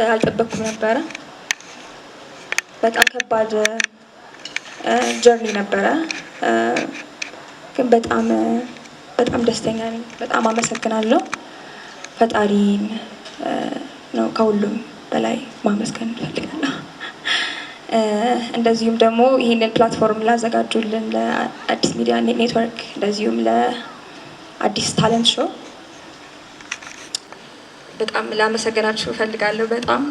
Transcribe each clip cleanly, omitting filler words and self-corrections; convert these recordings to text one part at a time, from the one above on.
አልጠበቅኩም ነበረ። በጣም ከባድ ጀርኒ ነበረ። ግን በጣም ደስተኛ ነኝ። በጣም አመሰግናለሁ። ፈጣሪን ነው ከሁሉም በላይ ማመስገን እፈልጋለሁ። እንደዚሁም ደግሞ ይህንን ፕላትፎርም ላዘጋጁልን ለአዲስ ሚዲያ ኔትወርክ እንደዚሁም ለአዲስ ታለንት ሾው በጣም ላመሰግናችሁ እፈልጋለሁ። በጣም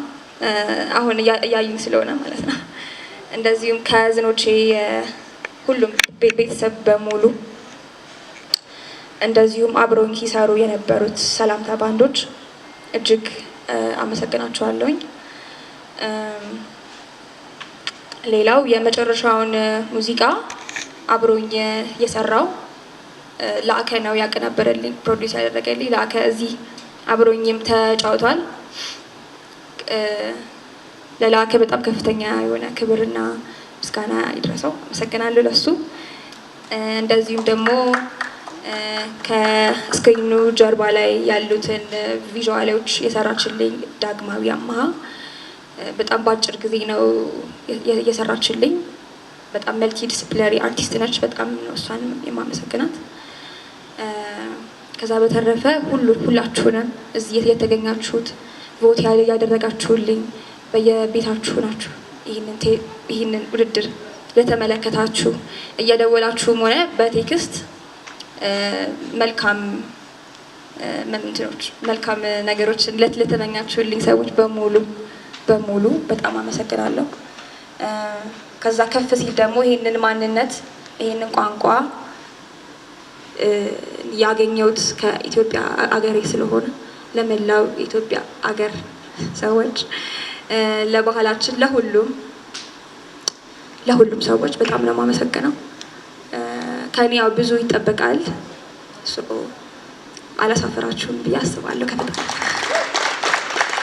አሁን እያዩኝ ስለሆነ ማለት ነው። እንደዚሁም ከዝኖቼ ሁሉም ቤተሰብ በሙሉ እንደዚሁም አብረውኝ ሲሰሩ የነበሩት ሰላምታ ባንዶች እጅግ አመሰግናችኋለሁኝ። ሌላው የመጨረሻውን ሙዚቃ አብሮኝ የሰራው ላከ ነው ያቀናበረልኝ፣ ፕሮዲውስ ያደረገልኝ ላከ። እዚህ አብሮኝም ተጫውቷል። ለላከ በጣም ከፍተኛ የሆነ ክብርና ምስጋና ይድረሰው። አመሰግናለሁ ለሱ። እንደዚሁም ደግሞ ከስክሪኑ ጀርባ ላይ ያሉትን ቪዥዋሎች የሰራችልኝ ዳግማዊ አማሃ በጣም በአጭር ጊዜ ነው የሰራችልኝ። በጣም መልቲ ዲስፕሊነሪ አርቲስት ነች። በጣም ነው እሷን የማመሰግናት። ከዛ በተረፈ ሁላችሁንም እዚህ የተገኛችሁት ቮት ያደረጋችሁልኝ በየቤታችሁ ናችሁ ይህንን ውድድር ለተመለከታችሁ እየደወላችሁም ሆነ በቴክስት መልካም ነገሮች ለተመኛችሁልኝ ሰዎች በሙሉ በጣም አመሰግናለሁ። ከዛ ከፍ ሲል ደግሞ ይህንን ማንነት ይህንን ቋንቋ ያገኘሁት ከኢትዮጵያ አገሬ ስለሆነ ለመላው ኢትዮጵያ አገር ሰዎች፣ ለባህላችን፣ ለሁሉም ሰዎች በጣም ነው የማመሰግነው። ከኔ ያው ብዙ ይጠበቃል። አላሳፈራችሁም ብዬ አስባለሁ።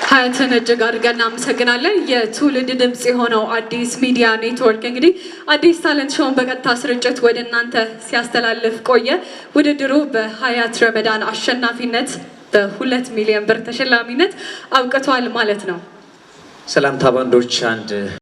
ሀያትን እጅግ አድርገን እናመሰግናለን። የትውልድ ድምፅ የሆነው አዲስ ሚዲያ ኔትወርክ እንግዲህ አዲስ ታለንት ሾውን በቀጥታ ስርጭት ወደ እናንተ ሲያስተላልፍ ቆየ። ውድድሩ በሀያት ረመዳን አሸናፊነት በ2 ሚሊዮን ብር ተሸላሚነት አብቅቷል ማለት ነው። ሰላምታ ባንዶች አንድ